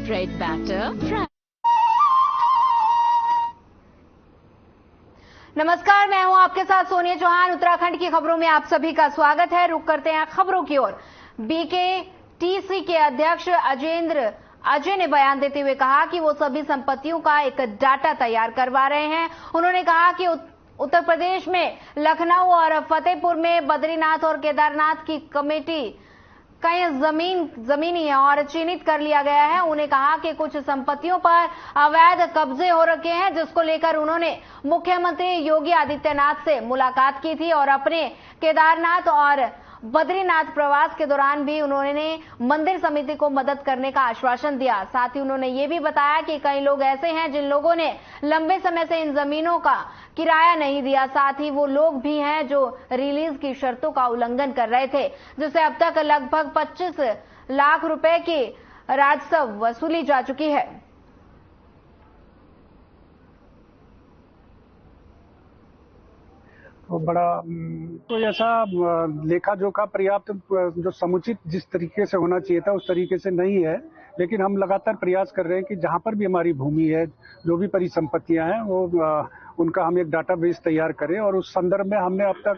Bread batter. नमस्कार, मैं हूं आपके साथ सोनिया चौहान। उत्तराखंड की खबरों में आप सभी का स्वागत है। रुक करते हैं खबरों की ओर। बीकेटीसी के अध्यक्ष अजय ने बयान देते हुए कहा कि वो सभी संपत्तियों का एक डाटा तैयार करवा रहे हैं। उन्होंने कहा कि उत्तर प्रदेश में लखनऊ और फतेहपुर में बद्रीनाथ और केदारनाथ की कमेटी कई जमीनी और चिन्हित कर लिया गया है। उन्हें कहा कि कुछ संपत्तियों पर अवैध कब्जे हो रखे हैं, जिसको लेकर उन्होंने मुख्यमंत्री योगी आदित्यनाथ से मुलाकात की थी और अपने केदारनाथ और बद्रीनाथ प्रवास के दौरान भी उन्होंने मंदिर समिति को मदद करने का आश्वासन दिया। साथ ही उन्होंने ये भी बताया कि कई लोग ऐसे हैं जिन लोगों ने लंबे समय से इन जमीनों का किराया नहीं दिया। साथ ही वो लोग भी हैं जो रिलीज की शर्तों का उल्लंघन कर रहे थे, जिससे अब तक लगभग 25 लाख रुपए की राजस्व वसूली जा चुकी है। तो बड़ा तो ऐसा लेखा जोखा पर्याप्त जो समुचित जिस तरीके से होना चाहिए था उस तरीके से नहीं है, लेकिन हम लगातार प्रयास कर रहे हैं कि जहां पर भी हमारी भूमि है, जो भी परिसंपत्तियां हैं, वो उनका हम एक डाटाबेस तैयार करें। और उस संदर्भ में हमने अब तक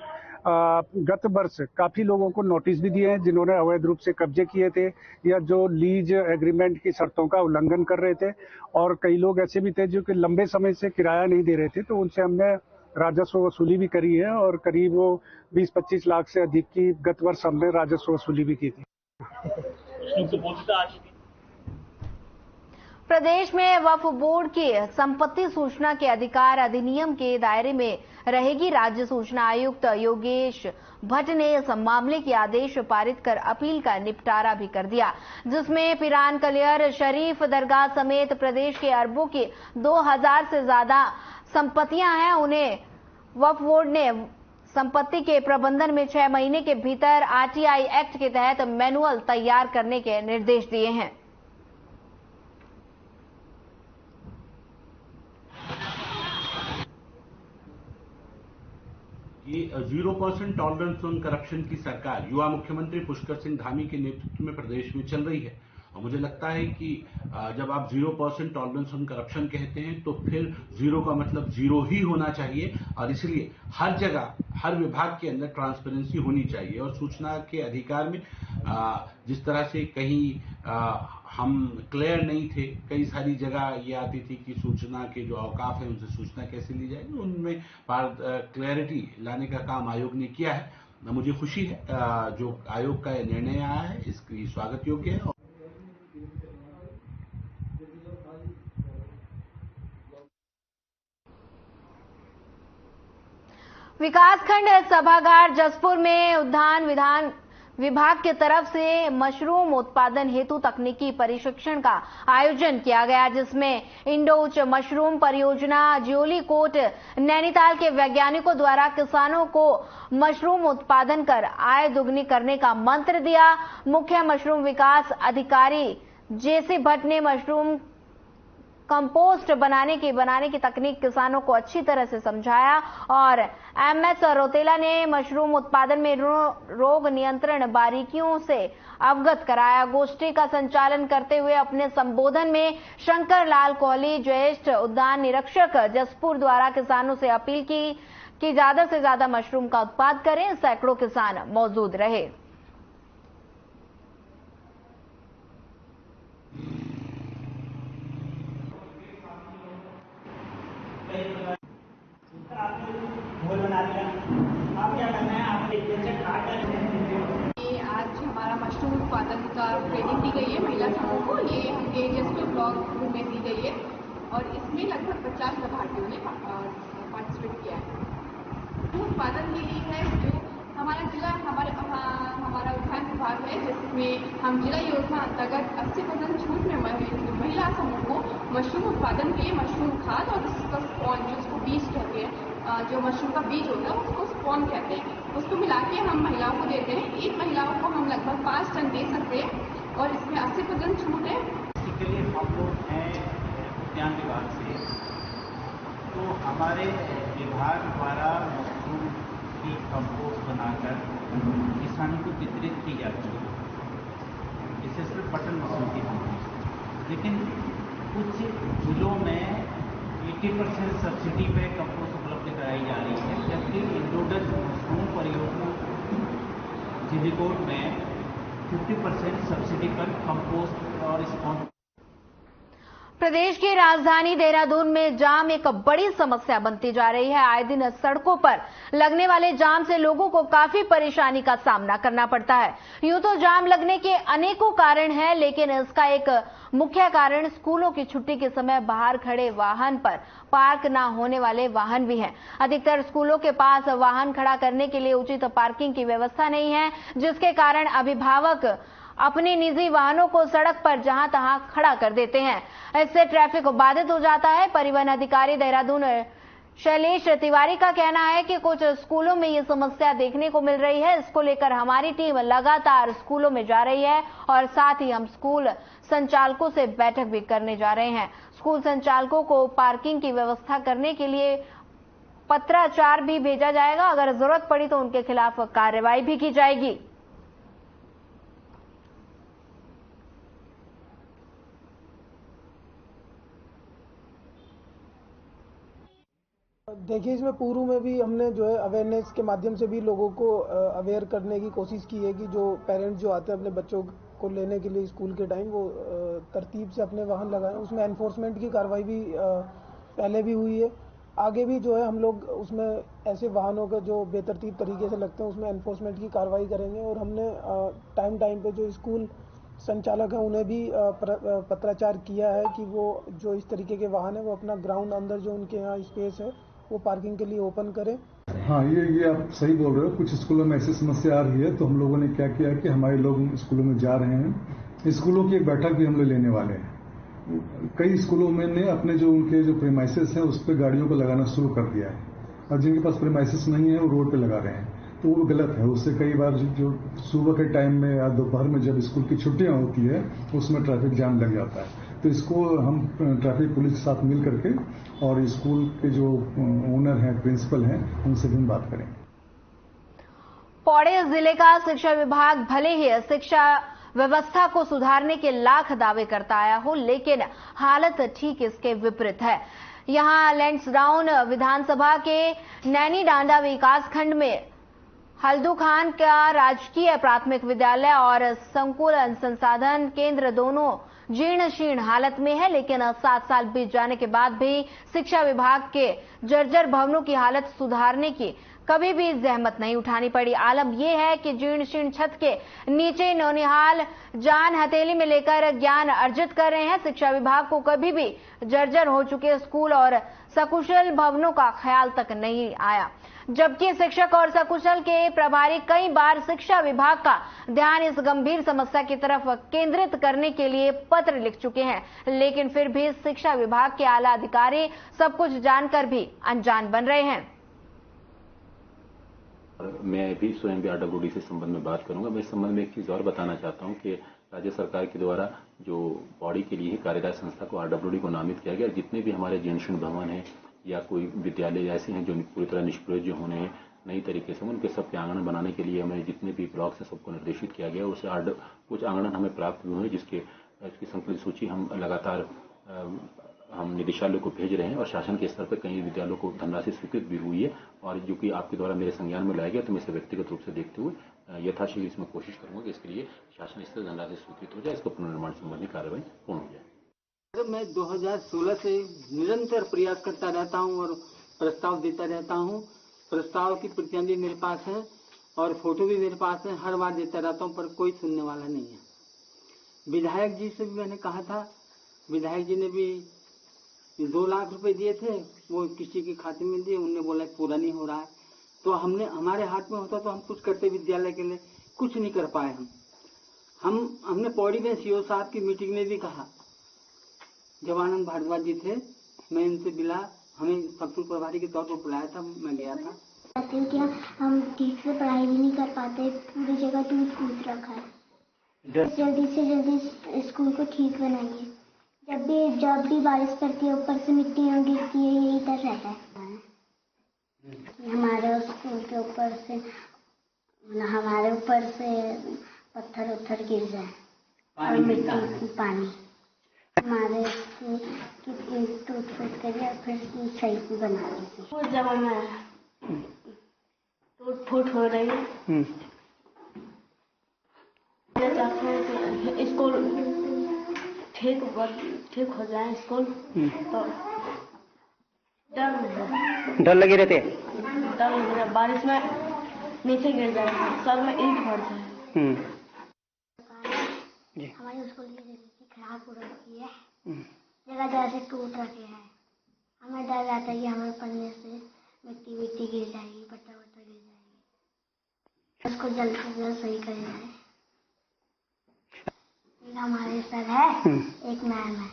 गत वर्ष काफी लोगों को नोटिस भी दिए हैं जिन्होंने अवैध रूप से कब्जे किए थे या जो लीज एग्रीमेंट की शर्तों का उल्लंघन कर रहे थे, और कई लोग ऐसे भी थे जो कि लंबे समय से किराया नहीं दे रहे थे। तो उनसे हमने राजस्व वसूली भी करी है और करीब वो 20-25 लाख से अधिक की गत वर्ष हमने राजस्व वसूली भी की थी। प्रदेश में वक्फ बोर्ड की संपत्ति सूचना के अधिकार अधिनियम के दायरे में रहेगी। राज्य सूचना आयुक्त योगेश भट्ट ने इस मामले की आदेश पारित कर अपील का निपटारा भी कर दिया, जिसमें पिरान कलियर शरीफ दरगाह समेत प्रदेश के अरबों की 2000 से ज्यादा संपत्तियां हैं। उन्हें वक्फ बोर्ड ने संपत्ति के प्रबंधन में 6 महीने के भीतर आरटीआई एक्ट के तहत मैनुअल तैयार करने के निर्देश दिए हैं। ये 0% टॉलरेंस ऑन करप्शन की सरकार युवा मुख्यमंत्री पुष्कर सिंह धामी के नेतृत्व में प्रदेश में चल रही है। और मुझे लगता है कि जब आप 0% टॉलरेंस ऑन करप्शन कहते हैं तो फिर जीरो का मतलब जीरो ही होना चाहिए, और इसलिए हर जगह हर विभाग के अंदर ट्रांसपेरेंसी होनी चाहिए। और सूचना के अधिकार में जिस तरह से कहीं हम क्लियर नहीं थे, कई सारी जगह ये आती थी कि सूचना के जो अवकाफ है उनसे सूचना कैसे ली जाएगी, उनमें क्लैरिटी लाने का काम आयोग ने किया है। मुझे खुशी है जो आयोग का निर्णय आया है, इसकी स्वागत योग्य है। विकासखंड सभागार जसपुर में उद्यान विधान विभाग की तरफ से मशरूम उत्पादन हेतु तकनीकी प्रशिक्षण का आयोजन किया गया, जिसमें इंडोच मशरूम परियोजना ज्योली कोट नैनीताल के वैज्ञानिकों द्वारा किसानों को मशरूम उत्पादन कर आय दुगनी करने का मंत्र दिया। मुख्य मशरूम विकास अधिकारी जेसी भट्ट ने मशरूम कंपोस्ट बनाने की तकनीक किसानों को अच्छी तरह से समझाया और एमएस रोतेला ने मशरूम उत्पादन में रोग नियंत्रण बारीकियों से अवगत कराया। गोष्ठी का संचालन करते हुए अपने संबोधन में शंकर लाल कोहली ज्येष्ठ उद्यान निरीक्षक जसपुर द्वारा किसानों से अपील की कि ज्यादा से ज्यादा मशरूम का उत्पादन करें। सैकड़ों किसान मौजूद रहे। घोल बना दिया, आप क्या करना है, आप एक जैसे काट ये आज हमारा मशरूम उत्पादन का ट्रेनिंग दी गई है महिला समूह को। ये एजेएसपी ब्लॉक में दी गई है और इसमें लगभग 50 लाभार्थियों ने पार्टिसिपेट किया है। उत्पादन के लिए है जो हमारा जिला हमारा उद्यान विभाग है, जिसमें हम जिला योजना अंतर्गत 80% छूट में महिला समूह को मशरूम उत्पादन के लिए मशरूम खाद और उसका स्पॉन, जिसको बीज कहते हैं, जो मशरूम का बीज होता है उसको स्पॉन कहते हैं, उसको मिला के हम महिलाओं को देते हैं। एक महिलाओं को हम लगभग 5 टन दे सकते हैं और इसमें 80% छूट है। इसके लिए हम लोग हैं उद्यान विभाग से, तो हमारे विभाग द्वारा मशरूम की कंपोस्ट बनाकर किसानों को वितरित की जाती है, विशेषकर बटन मशरूम की कंपोस्ट। लेकिन कुछ जिलों में 80% सब्सिडी पे कंपोस्ट उपलब्ध कराई जा रही है, जबकि इंडोडस मशरूम परियोजना जिलीकोट में 50% सब्सिडी पर कंपोस्ट और स्पॉन्ज। प्रदेश की राजधानी देहरादून में जाम एक बड़ी समस्या बनती जा रही है। आए दिन सड़कों पर लगने वाले जाम से लोगों को काफी परेशानी का सामना करना पड़ता है। यूं तो जाम लगने के अनेकों कारण हैं, लेकिन इसका एक मुख्य कारण स्कूलों की छुट्टी के समय बाहर खड़े वाहन पर पार्क न होने वाले वाहन भी हैं। अधिकतर स्कूलों के पास वाहन खड़ा करने के लिए उचित पार्किंग की व्यवस्था नहीं है, जिसके कारण अभिभावक अपने निजी वाहनों को सड़क पर जहां तहां खड़ा कर देते हैं। इससे ट्रैफिक बाधित हो जाता है। परिवहन अधिकारी देहरादून शैलेश तिवारी का कहना है कि कुछ स्कूलों में ये समस्या देखने को मिल रही है। इसको लेकर हमारी टीम लगातार स्कूलों में जा रही है और साथ ही हम स्कूल संचालकों से बैठक भी करने जा रहे हैं। स्कूल संचालकों को पार्किंग की व्यवस्था करने के लिए पत्राचार भी भेजा जाएगा। अगर जरूरत पड़ी तो उनके खिलाफ कार्रवाई भी की जाएगी। देखिए, इसमें पूर्व में भी हमने जो है अवेयरनेस के माध्यम से भी लोगों को अवेयर करने की कोशिश की है कि जो पेरेंट्स जो आते हैं अपने बच्चों को लेने के लिए स्कूल के टाइम, वो तरतीब से अपने वाहन लगाएं। उसमें एनफोर्समेंट की कार्रवाई भी पहले भी हुई है। आगे भी जो है हम लोग उसमें ऐसे वाहनों का जो बेतरतीब तरीके से लगते हैं उसमें एनफोर्समेंट की कार्रवाई करेंगे। और हमने टाइम पे जो स्कूल संचालक है उन्हें भी पत्राचार किया है कि वो जो इस तरीके के वाहन है वो अपना ग्राउंड अंदर जो उनके यहाँ स्पेस है वो पार्किंग के लिए ओपन करें। हाँ, ये आप सही बोल रहे हो। कुछ स्कूलों में ऐसी समस्या आ रही है, तो हम लोगों ने क्या किया कि हमारे लोग स्कूलों में जा रहे हैं। स्कूलों की एक बैठक भी हम लोग लेने वाले हैं। कई स्कूलों में ने अपने जो उनके जो प्रीमाइसेस हैं उस पर गाड़ियों को लगाना शुरू कर दिया है, और जिनके पास प्रीमाइसेस नहीं है वो रोड पे लगा रहे हैं, तो वो गलत है। उससे कई बार जो सुबह के टाइम में या दोपहर में जब स्कूल की छुट्टियां होती है उसमें ट्रैफिक जाम लग जाता है। तो इसको हम ट्रैफिक पुलिस के साथ मिल करके और स्कूल के जो ओनर हैं, प्रिंसिपल हैं, उनसे भी बात करें। पौड़ी जिले का शिक्षा विभाग भले ही शिक्षा व्यवस्था को सुधारने के लाख दावे करता आया हो, लेकिन हालत ठीक इसके विपरीत है। यहां लैंसडाउन विधानसभा के नैनी डांडा विकास खंड में हल्दू खान का राजकीय प्राथमिक विद्यालय और संकुल संसाधन केंद्र दोनों जीर्ण शीर्ण हालत में है, लेकिन 7 साल बीत जाने के बाद भी शिक्षा विभाग के जर्जर भवनों की हालत सुधारने की कभी भी जहमत नहीं उठानी पड़ी। आलम यह है कि जीर्ण शीर्ण छत के नीचे नौनिहाल जान हथेली में लेकर ज्ञान अर्जित कर रहे हैं। शिक्षा विभाग को कभी भी जर्जर हो चुके स्कूल और सकुशल भवनों का ख्याल तक नहीं आया, जबकि शिक्षक और सकुशल के प्रभारी कई बार शिक्षा विभाग का ध्यान इस गंभीर समस्या की तरफ केंद्रित करने के लिए पत्र लिख चुके हैं, लेकिन फिर भी शिक्षा विभाग के आला अधिकारी सब कुछ जानकर भी अनजान बन रहे हैं। मैं भी स्वयं भी RWD से संबंध में बात करूंगा। मैं इस संबंध में एक चीज और बताना चाहता हूं कि राज्य सरकार के द्वारा जो पौड़ी के लिए कार्यदायी संस्था को RWD को नामित किया गया। जितने भी हमारे जीर्ण भवन हैं या कोई विद्यालय ऐसे हैं जो पूरी तरह निष्प्रयोज्य होने हैं नई तरीके से, उनके सबके आंगन बनाने के लिए हमें जितने भी ब्लॉक्स हैं सबको निर्देशित किया गया। उससे कुछ आंगन हमें प्राप्त हुए हैं, जिसकी संकलित सूची हम लगातार हम निदेशालय को भेज रहे हैं और शासन के स्तर पर कई विद्यालयों को धनराशि स्वीकृत भी हुई है। और जो कि आपके द्वारा मेरे संज्ञान में लाया गया, तो मैं इसे व्यक्तिगत रूप से देखते हुए यथाशीघ्र इसमें कोशिश करूंगा कि इसके लिए शासन स्तर धनराशि स्वीकृत हो जाए, इसका पुनर्निर्माण संबंधी कार्रवाई पूर्ण हो जाए। मैं 2016 से निरंतर प्रयास करता रहता हूं और प्रस्ताव देता रहता हूं। प्रस्ताव की प्रतियां भी मेरे पास है और फोटो भी मेरे पास है। हर बार देता रहता हूं, पर कोई सुनने वाला नहीं है। विधायक जी से भी मैंने कहा था, विधायक जी ने भी 2 लाख रुपए दिए थे, वो किसी के खाते में दिए। उन्होंने बोला पूरा नहीं हो रहा है। तो हमारे हाथ में होता तो हम कुछ करते विद्यालय के लिए, कुछ नहीं कर पाए। हमने पौड़ी में CO साहब की मीटिंग में भी कहा, जवानंद भारद्वाज जी थे, मैं इनसे मिला, हमें सब्सुल प्रभारी के तौर पर बुलाया था, मैं गया था। कि हम ठीक से पढ़ाई भी नहीं कर पाते, पूरी जगह टूट फूट रखा है। जल्दी से जल्दी स्कूल को ठीक बनाइए। जब भी बारिश पड़ती है ऊपर से मिट्टियाँ गिरती है, यही डर रहता है। हमारे स्कूल के ऊपर से पत्थर गिर जाए और मिट्टी पानी। हमारे स्कूल की टूट फूट करी और फिर सही से बना दी थी। वो जमाना टूट फूट हो रही है। स्कूल ठीक हो जाए स्कूल तो डर लगे रहते हैं। बारिश में नीचे गिर जाए, सर में ईंट भर जाए। हमारे स्कूल की जगह खराब हो रखी है, जगह जगह से टूट रखे हैं। हमें डर रहता है कि हमें पढ़ने से मिट्टी गिर जाएगी, पत्थर गिर जाएगी। उसको जल्द से जल्द सही कर जाए। एक हमारे सर है, एक मैम है।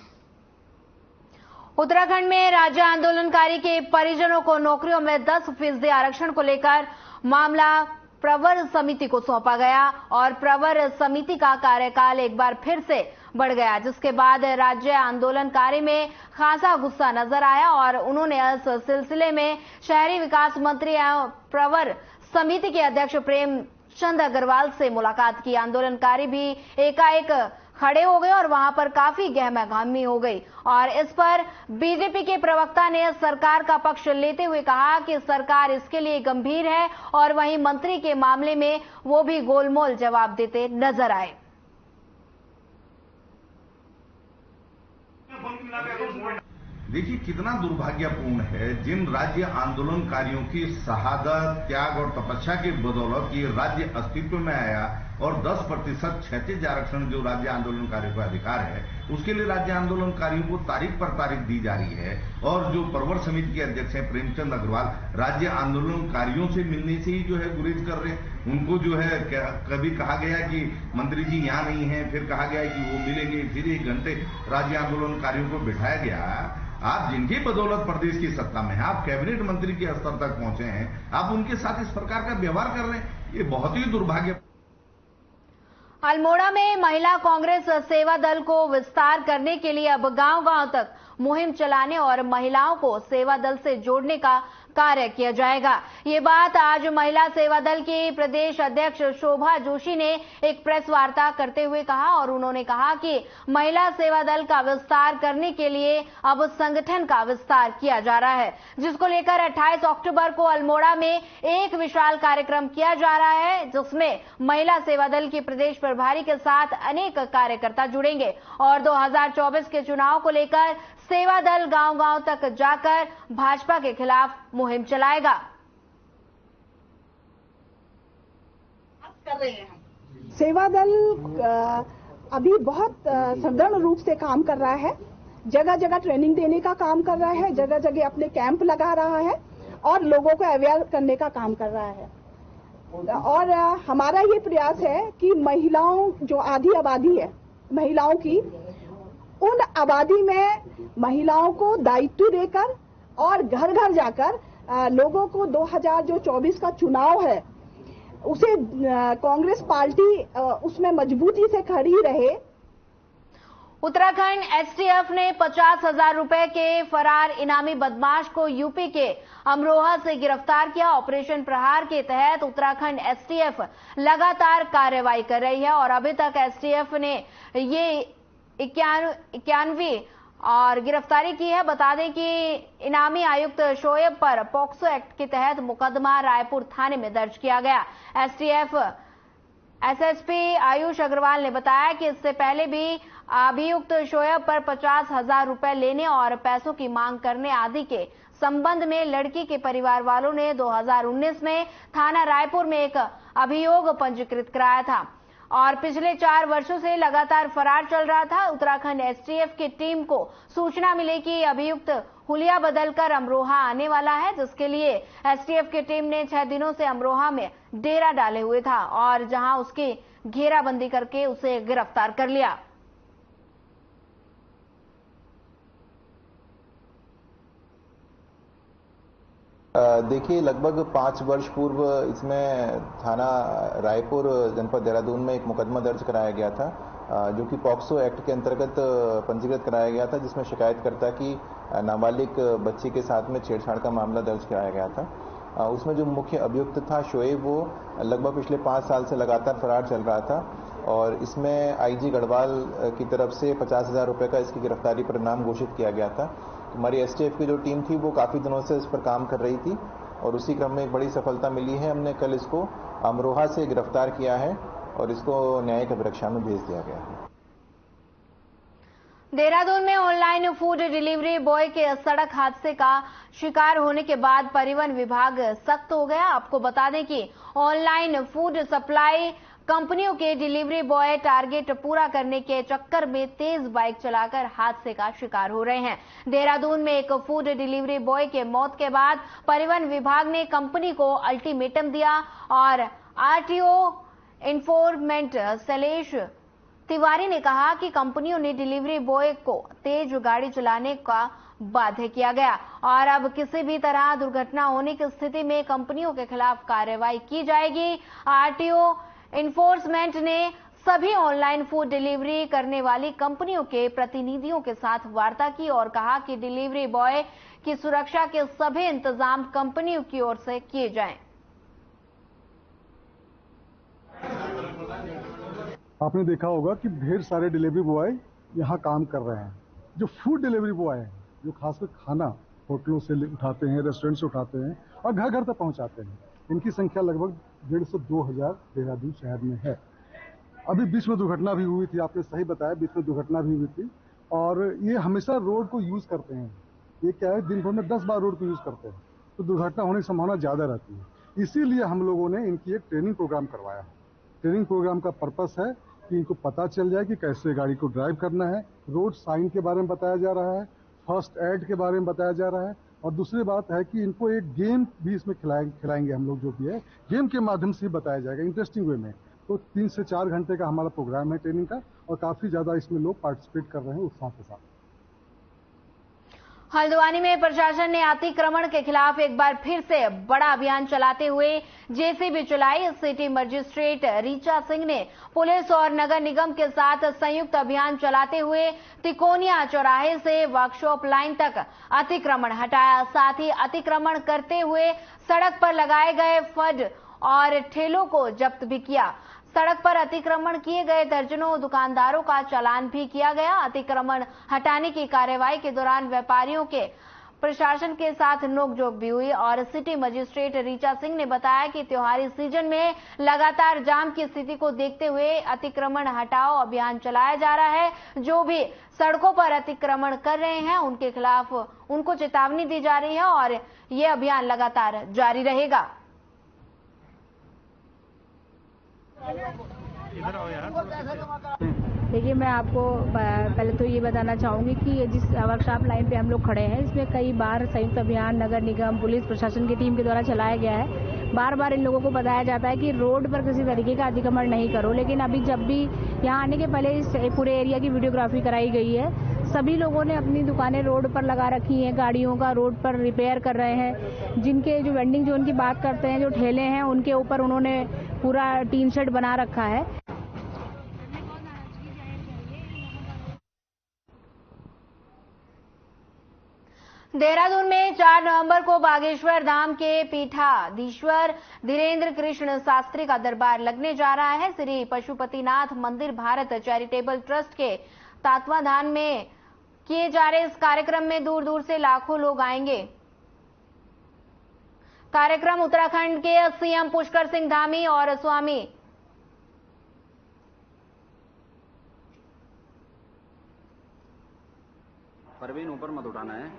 उत्तराखंड में राज्य आंदोलनकारी के परिजनों को नौकरियों में 10% आरक्षण को लेकर मामला प्रवर समिति को सौंपा गया और प्रवर समिति का कार्यकाल एक बार फिर से बढ़ गया, जिसके बाद राज्य आंदोलनकारी में खासा गुस्सा नजर आया और उन्होंने इस सिलसिले में शहरी विकास मंत्री एवं प्रवर समिति के अध्यक्ष प्रेमचंद अग्रवाल से मुलाकात की। आंदोलनकारी भी एकाएक खड़े हो गए और वहां पर काफी गहमागहमी हो गई और इस पर बीजेपी के प्रवक्ता ने सरकार का पक्ष लेते हुए कहा कि सरकार इसके लिए गंभीर है और वहीं मंत्री के मामले में वो भी गोलमोल जवाब देते नजर आए। देखिए कितना दुर्भाग्यपूर्ण है, जिन राज्य आंदोलनकारियों की शहादत, त्याग और तपस्या के बदौलत ये राज्य अस्तित्व में आया और 10% क्षैतिज आरक्षण जो राज्य आंदोलनकारियों का अधिकार है, उसके लिए राज्य आंदोलनकारियों को तारीख पर तारीख दी जा रही है। और जो प्रवर समिति के अध्यक्ष हैं प्रेमचंद अग्रवाल, राज्य आंदोलनकारियों से मिलने से ही जो है गुरेज कर रहे हैं। उनको जो है कभी कहा गया कि मंत्री जी यहाँ नहीं है, फिर कहा गया कि वो मिलेंगे, फिर 1 घंटे राज्य आंदोलनकारियों को बिठाया गया। आप जिनकी बदौलत प्रदेश की सत्ता में है, आप कैबिनेट मंत्री के स्तर तक पहुंचे हैं, आप उनके साथ इस प्रकार का व्यवहार कर रहे हैं, ये बहुत ही दुर्भाग्य। अल्मोड़ा में महिला कांग्रेस सेवा दल को विस्तार करने के लिए अब गांव-गांव तक मुहिम चलाने और महिलाओं को सेवा दल से जोड़ने का कार्य किया जाएगा। ये बात आज महिला सेवा दल की प्रदेश अध्यक्ष शोभा जोशी ने एक प्रेस वार्ता करते हुए कहा और उन्होंने कहा कि महिला सेवा दल का विस्तार करने के लिए अब संगठन का विस्तार किया जा रहा है, जिसको लेकर 28 अक्टूबर को अल्मोड़ा में एक विशाल कार्यक्रम किया जा रहा है, जिसमें महिला सेवा दल की प्रदेश प्रभारी के साथ अनेक कार्यकर्ता जुड़ेंगे और 2024 के चुनाव को लेकर सेवा दल गांव-गांव तक जाकर भाजपा के खिलाफ मुहिम चलाएगा। सेवा दल अभी बहुत सुदृढ़ रूप से काम कर रहा है, जगह जगह ट्रेनिंग देने का काम कर रहा है, जगह जगह अपने कैंप लगा रहा है और लोगों को अवेयर करने का काम कर रहा है। और हमारा ये प्रयास है कि महिलाओं जो आधी आबादी है महिलाओं की, उन आबादी में महिलाओं को दायित्व देकर और घर घर जाकर लोगों को 2024 का चुनाव है उसे कांग्रेस पार्टी उसमें मजबूती से खड़ी रहे। उत्तराखंड एसटीएफ ने 50,000 रुपए के फरार इनामी बदमाश को यूपी के अमरोहा से गिरफ्तार किया। ऑपरेशन प्रहार के तहत उत्तराखंड एसटीएफ लगातार कार्रवाई कर रही है और अभी तक एसटीएफ ने ये 91 और गिरफ्तारी की है। बता दें कि इनामी आयुक्त शोएब पर पॉक्सो एक्ट के तहत मुकदमा रायपुर थाने में दर्ज किया गया। एसटीएफ एसएसपी आयुष अग्रवाल ने बताया कि इससे पहले भी अभियुक्त शोएब पर 50,000 रुपए लेने और पैसों की मांग करने आदि के संबंध में लड़की के परिवार वालों ने 2019 में थाना रायपुर में एक अभियोग पंजीकृत कराया था और पिछले 4 वर्षों से लगातार फरार चल रहा था। उत्तराखंड एसटीएफ की टीम को सूचना मिली कि अभियुक्त हुलिया बदलकर अमरोहा आने वाला है, जिसके लिए एसटीएफ की टीम ने 6 दिनों से अमरोहा में डेरा डाले हुए था और जहां उसकी घेराबंदी करके उसे गिरफ्तार कर लिया। देखिए, लगभग 5 वर्ष पूर्व इसमें थाना रायपुर जनपद देहरादून में एक मुकदमा दर्ज कराया गया था, जो कि पॉक्सो एक्ट के अंतर्गत पंजीकृत कराया गया था, जिसमें शिकायतकर्ता की नाबालिग बच्ची के साथ में छेड़छाड़ का मामला दर्ज कराया गया था। उसमें जो मुख्य अभियुक्त था शोएब, वो लगभग पिछले 5 साल से लगातार फरार चल रहा था और इसमें आईजी गढ़वाल की तरफ से 50,000 रुपये का इसकी गिरफ्तारी पर इनाम घोषित किया गया था। हमारी एसटीएफ की जो टीम थी वो काफ़ी दिनों से इस पर काम कर रही थी और उसी क्रम में एक बड़ी सफलता मिली है। हमने कल इसको अमरोहा से गिरफ्तार किया है और इसको न्यायिक अभिरक्षा में भेज दिया गया है। देहरादून में ऑनलाइन फूड डिलीवरी बॉय के सड़क हादसे का शिकार होने के बाद परिवहन विभाग सख्त हो गया। आपको बता दें कि ऑनलाइन फूड सप्लाई कंपनियों के डिलीवरी बॉय टारगेट पूरा करने के चक्कर में तेज बाइक चलाकर हादसे का शिकार हो रहे हैं। देहरादून में एक फूड डिलीवरी बॉय के मौत के बाद परिवहन विभाग ने कंपनी को अल्टीमेटम दिया और आरटीओ इन्फोर्समेंट शैलेश तिवारी ने कहा कि कंपनियों ने डिलीवरी बॉय को तेज गाड़ी चलाने का बाध्य किया गया और अब किसी भी तरह दुर्घटना होने की स्थिति में कंपनियों के खिलाफ कार्रवाई की जाएगी। आरटीओ इन्फोर्समेंट ने सभी ऑनलाइन फूड डिलीवरी करने वाली कंपनियों के प्रतिनिधियों के साथ वार्ता की और कहा कि डिलीवरी बॉय की सुरक्षा के सभी इंतजाम कंपनियों की ओर से किए जाएं। आपने देखा होगा कि ढेर सारे डिलीवरी बॉय यहाँ काम कर रहे हैं। जो फूड डिलीवरी बॉय हैं, जो खासकर खाना होटलों से उठाते हैं, रेस्टोरेंट से उठाते हैं और घर घर तक पहुंचाते हैं, इनकी संख्या लगभग 150-2,000 देहरादून शहर में है। अभी बीच में दुर्घटना भी हुई थी, आपने सही बताया, बीच में दुर्घटना भी हुई थी और ये हमेशा रोड को यूज करते हैं। ये क्या है, दिन भर में 10 बार रोड को यूज करते हैं तो दुर्घटना होने की संभावना ज्यादा रहती है। इसीलिए हम लोगों ने इनकी एक ट्रेनिंग प्रोग्राम करवाया है। ट्रेनिंग प्रोग्राम का पर्पस है कि इनको पता चल जाए कि कैसे गाड़ी को ड्राइव करना है, रोड साइन के बारे में बताया जा रहा है, फर्स्ट एड के बारे में बताया जा रहा है और दूसरी बात है कि इनको एक गेम भी इसमें खिलाएंगे हम लोग, जो भी है गेम के माध्यम से बताया जाएगा इंटरेस्टिंग वे में। तो 3 से 4 घंटे का हमारा प्रोग्राम है ट्रेनिंग का और काफी ज्यादा इसमें लोग पार्टिसिपेट कर रहे हैं उत्साह के साथ। हल्द्वानी में प्रशासन ने अतिक्रमण के खिलाफ एक बार फिर से बड़ा अभियान चलाते हुए जेसीबी चलाई। सिटी मजिस्ट्रेट रीचा सिंह ने पुलिस और नगर निगम के साथ संयुक्त अभियान चलाते हुए तिकोनिया चौराहे से वर्कशॉप लाइन तक अतिक्रमण हटाया। साथ ही अतिक्रमण करते हुए सड़क पर लगाए गए फड और ठेलों को जब्त भी किया। सड़क पर अतिक्रमण किए गए दर्जनों दुकानदारों का चालान भी किया गया। अतिक्रमण हटाने की कार्रवाई के दौरान व्यापारियों के प्रशासन के साथ नोकझोंक भी हुई और सिटी मजिस्ट्रेट रीचा सिंह ने बताया कि त्योहारी सीजन में लगातार जाम की स्थिति को देखते हुए अतिक्रमण हटाओ अभियान चलाया जा रहा है। जो भी सड़कों पर अतिक्रमण कर रहे हैं उनके खिलाफ उनको चेतावनी दी जा रही है और ये अभियान लगातार जारी रहेगा। देखिए, मैं आपको पहले तो ये बताना चाहूंगी कि जिस वर्कशॉप लाइन पे हम लोग खड़े हैं इसमें कई बार संयुक्त अभियान नगर निगम पुलिस प्रशासन की टीम के द्वारा चलाया गया है। बार बार इन लोगों को बताया जाता है कि रोड पर किसी तरीके का अतिक्रमण नहीं करो, लेकिन अभी जब भी यहाँ आने के पहले इस पूरे एरिया की वीडियोग्राफी कराई गई है। सभी लोगों ने अपनी दुकानें रोड पर लगा रखी हैं, गाड़ियों का रोड पर रिपेयर कर रहे हैं। जिनके जो वेंडिंग जोन की बात करते हैं, जो ठेले हैं, उनके ऊपर उन्होंने पूरा टीन शेड बना रखा है। देहरादून में 4 नवंबर को बागेश्वर धाम के पीठाधीश्वर धीरेन्द्र कृष्ण शास्त्री का दरबार लगने जा रहा है। श्री पशुपतिनाथ मंदिर भारत चैरिटेबल ट्रस्ट के तत्वाधान में किए जा रहे इस कार्यक्रम में दूर दूर से लाखों लोग आएंगे। कार्यक्रम उत्तराखंड के सीएम पुष्कर सिंह धामी और स्वामी परवीन ऊपर मत उठाना है।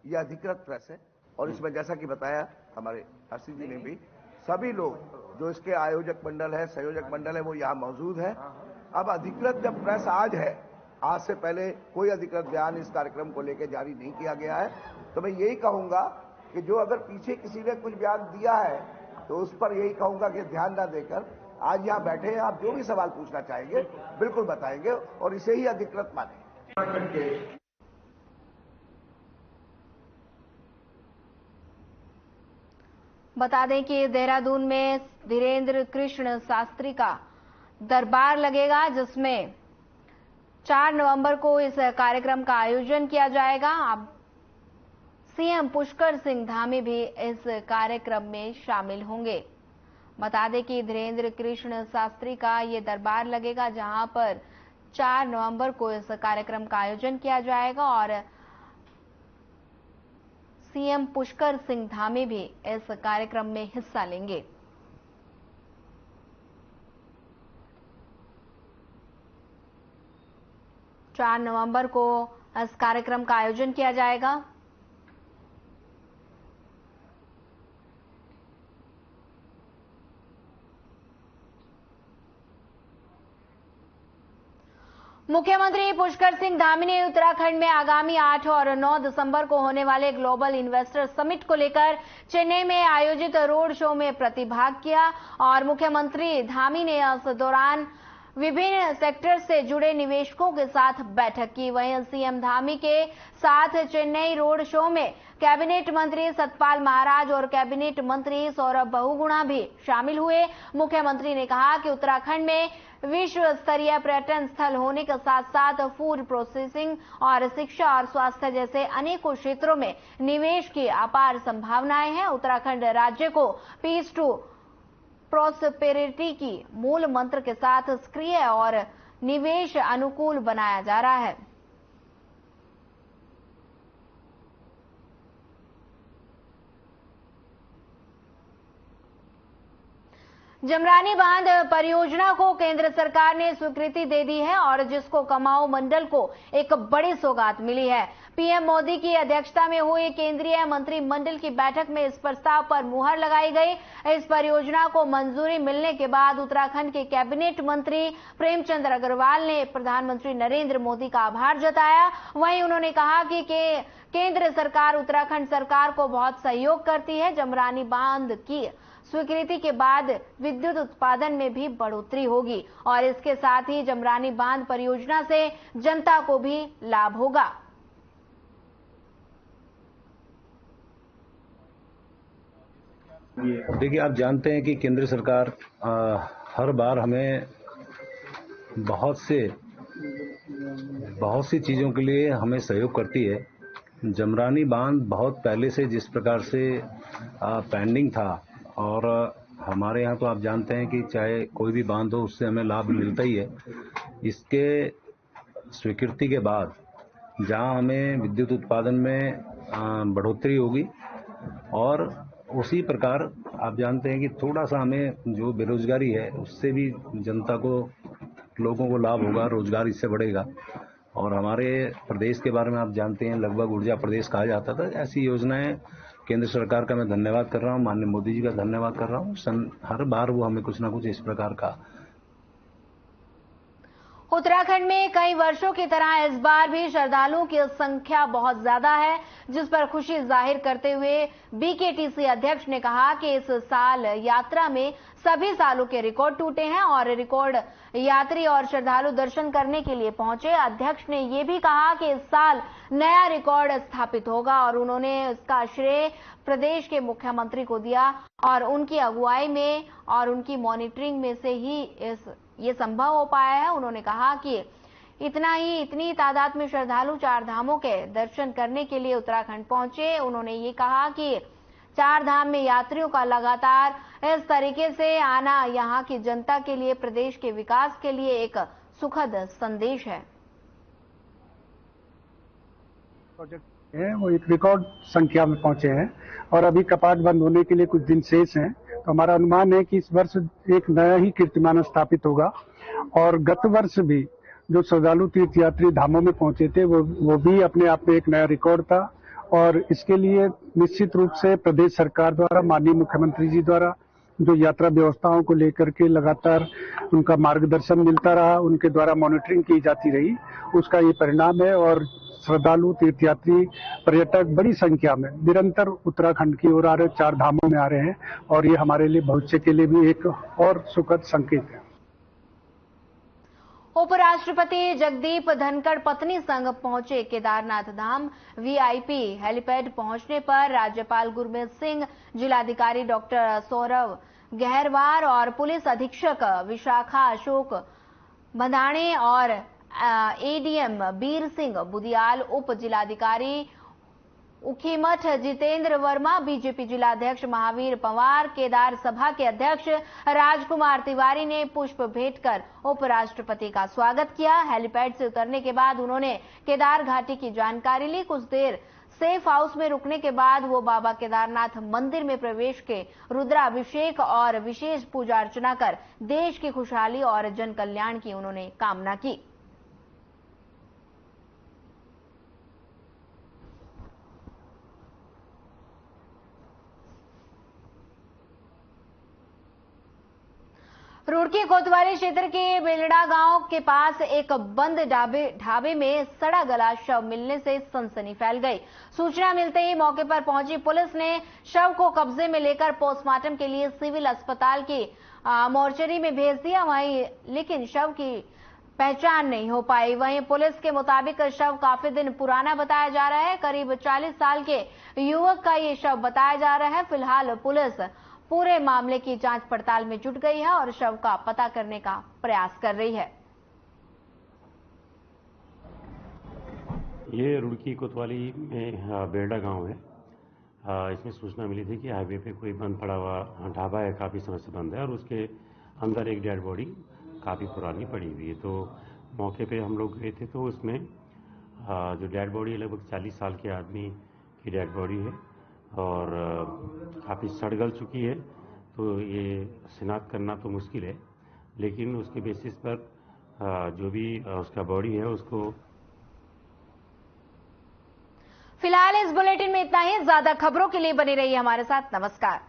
यह अधिकृत प्रेस है और इसमें जैसा कि बताया हमारे आरसी जी ने भी, सभी लोग जो इसके आयोजक मंडल है, संयोजक मंडल है, वो यहाँ मौजूद है। अब अधिकृत जब प्रेस आज है, आज से पहले कोई अधिकृत बयान इस कार्यक्रम को लेकर जारी नहीं किया गया है, तो मैं यही कहूंगा कि जो अगर पीछे किसी ने कुछ बयान दिया है तो उस पर यही कहूंगा कि ध्यान न देकर आज यहाँ बैठे हैं, आप जो भी सवाल पूछना चाहेंगे बिल्कुल बताएंगे और इसे ही अधिकृत माने। बता दें कि देहरादून में धीरेन्द्र कृष्ण शास्त्री का दरबार लगेगा, जिसमें 4 नवंबर को इस कार्यक्रम का आयोजन किया जाएगा। अब सीएम पुष्कर सिंह धामी भी इस कार्यक्रम में शामिल होंगे। बता दें कि धीरेन्द्र कृष्ण शास्त्री का ये दरबार लगेगा, जहां पर 4 नवंबर को इस कार्यक्रम का आयोजन किया जाएगा और सीएम पुष्कर सिंह धामी भी इस कार्यक्रम में हिस्सा लेंगे। चार नवंबर को इस कार्यक्रम का आयोजन किया जाएगा। मुख्यमंत्री पुष्कर सिंह धामी ने उत्तराखंड में आगामी 8 और 9 दिसंबर को होने वाले ग्लोबल इन्वेस्टर समिट को लेकर चेन्नई में आयोजित रोड शो में प्रतिभाग किया और मुख्यमंत्री धामी ने इस दौरान विभिन्न सेक्टर से जुड़े निवेशकों के साथ बैठक की। वहीं सीएम धामी के साथ चेन्नई रोड शो में कैबिनेट मंत्री सतपाल महाराज और कैबिनेट मंत्री सौरभ बहुगुणा भी शामिल हुए। मुख्यमंत्री ने कहा कि उत्तराखंड में विश्व स्तरीय पर्यटन स्थल होने के साथ साथ फूड प्रोसेसिंग और शिक्षा और स्वास्थ्य जैसे अनेकों क्षेत्रों में निवेश की अपार संभावनाएं हैं। उत्तराखंड राज्य को पीस टू प्रॉस्पेरिटी की मूल मंत्र के साथ सक्रिय और निवेश अनुकूल बनाया जा रहा है। जमरानी बांध परियोजना को केंद्र सरकार ने स्वीकृति दे दी है और जिसको कुमाऊं मंडल को एक बड़ी सौगात मिली है। पीएम मोदी की अध्यक्षता में हुई केंद्रीय मंत्रिमंडल की बैठक में इस प्रस्ताव पर मुहर लगाई गई। इस परियोजना को मंजूरी मिलने के बाद उत्तराखंड के कैबिनेट मंत्री प्रेमचंद अग्रवाल ने प्रधानमंत्री नरेंद्र मोदी का आभार जताया। वहीं उन्होंने कहा कि केंद्र सरकार उत्तराखंड सरकार को बहुत सहयोग करती है। जमरानी बांध की स्वीकृति के बाद विद्युत उत्पादन में भी बढ़ोतरी होगी और इसके साथ ही जमरानी बांध परियोजना से जनता को भी लाभ होगा। देखिए, आप जानते हैं कि केंद्र सरकार हर बार हमें बहुत सी चीजों के लिए हमें सहयोग करती है। जमरानी बांध बहुत पहले से जिस प्रकार से पेंडिंग था और हमारे यहाँ तो आप जानते हैं कि चाहे कोई भी बांध हो उससे हमें लाभ मिलता ही है। इसके स्वीकृति के बाद जहाँ हमें विद्युत उत्पादन में बढ़ोतरी होगी और उसी प्रकार आप जानते हैं कि थोड़ा सा हमें जो बेरोजगारी है उससे भी जनता को लोगों को लाभ होगा, रोजगार इससे बढ़ेगा। और हमारे प्रदेश के बारे में आप जानते हैं लगभग ऊर्जा प्रदेश कहा जाता था। ऐसी योजनाएं केंद्र सरकार का मैं धन्यवाद कर रहा हूं, माननीय मोदी जी का धन्यवाद कर रहा हूं। हर बार वो हमें कुछ ना कुछ इस प्रकार का। उत्तराखंड में कई वर्षों की तरह इस बार भी श्रद्धालुओं की संख्या बहुत ज्यादा है, जिस पर खुशी जाहिर करते हुए बीकेटीसी अध्यक्ष ने कहा कि इस साल यात्रा में सभी सालों के रिकॉर्ड टूटे हैं और रिकॉर्ड यात्री और श्रद्धालु दर्शन करने के लिए पहुंचे। अध्यक्ष ने ये भी कहा कि इस साल नया रिकॉर्ड स्थापित होगा और उन्होंने इसका श्रेय प्रदेश के मुख्यमंत्री को दिया और उनकी अगुवाई में और उनकी मॉनिटरिंग में से ही ये संभव हो पाया है। उन्होंने कहा कि इतनी तादाद में श्रद्धालु चार धामों के दर्शन करने के लिए उत्तराखंड पहुंचे। उन्होंने ये कहा कि चार धाम में यात्रियों का लगातार इस तरीके से आना यहाँ की जनता के लिए, प्रदेश के विकास के लिए एक सुखद संदेश है। प्रोजेक्ट है वो एक रिकॉर्ड संख्या में पहुंचे हैं और अभी कपाट बंद होने के लिए कुछ दिन शेष हैं। तो हमारा अनुमान है कि इस वर्ष एक नया ही कीर्तिमान स्थापित होगा। और गत वर्ष भी जो श्रद्धालु तीर्थयात्री धामों में पहुंचे थे वो भी अपने आप में एक नया रिकॉर्ड था और इसके लिए निश्चित रूप से प्रदेश सरकार द्वारा, माननीय मुख्यमंत्री जी द्वारा जो यात्रा व्यवस्थाओं को लेकर के लगातार उनका मार्गदर्शन मिलता रहा, उनके द्वारा मॉनिटरिंग की जाती रही, उसका ये परिणाम है। और श्रद्धालु तीर्थयात्री पर्यटक बड़ी संख्या में निरंतर उत्तराखंड की ओर आ रहे, चार धामों में आ रहे हैं और ये हमारे लिए भविष्य के लिए भी एक और सुखद संकेत है। उपराष्ट्रपति जगदीप धनखड़ पत्नी संग पहुंचे केदारनाथ धाम। वीआईपी हेलीपैड पहुंचने पर राज्यपाल गुरमीत सिंह, जिलाधिकारी डॉक्टर सौरभ गहरवार और पुलिस अधीक्षक विशाखा अशोक बंधाणे और एडीएम बीर सिंह बुदियाल, उप जिलाधिकारी उखीमठ जितेंद्र वर्मा, बीजेपी जिलाध्यक्ष महावीर पंवार, केदार सभा के अध्यक्ष राजकुमार तिवारी ने पुष्प भेंट कर उपराष्ट्रपति का स्वागत किया। हेलीपैड से उतरने के बाद उन्होंने केदार घाटी की जानकारी ली। कुछ देर सेफ हाउस में रुकने के बाद वो बाबा केदारनाथ मंदिर में प्रवेश के रुद्राभिषेक और विशेष पूजा अर्चना कर देश की खुशहाली और जन कल्याण की उन्होंने कामना की। रुड़की कोतवाली क्षेत्र के बेलड़ा गांव के पास एक बंद ढाबे में सड़ा गला शव मिलने से सनसनी फैल गई। सूचना मिलते ही मौके पर पहुंची पुलिस ने शव को कब्जे में लेकर पोस्टमार्टम के लिए सिविल अस्पताल की मोर्चरी में भेज दिया। वहीं लेकिन शव की पहचान नहीं हो पाई। वहीं पुलिस के मुताबिक शव काफी दिन पुराना बताया जा रहा है। करीब 40 साल के युवक का ये शव बताया जा रहा है। फिलहाल पुलिस पूरे मामले की जांच पड़ताल में जुट गई है और शव का पता करने का प्रयास कर रही है। ये रुड़की कोतवाली में बेलड़ा गांव है। इसमें सूचना मिली थी कि हाईवे पे कोई बंद पड़ा हुआ ढाबा है, काफ़ी समय से बंद है और उसके अंदर एक डेड बॉडी काफ़ी पुरानी पड़ी हुई है। तो मौके पे हम लोग गए थे तो उसमें जो डेड बॉडी है लगभग 40 साल के आदमी की डेड बॉडी है और काफ़ी सड़ गल चुकी है। तो ये शिनाख्त करना तो मुश्किल है, लेकिन उसके बेसिस पर जो भी उसका बॉडी है उसको। फिलहाल इस बुलेटिन में इतना ही। ज्यादा खबरों के लिए बने रहिए हमारे साथ। नमस्कार।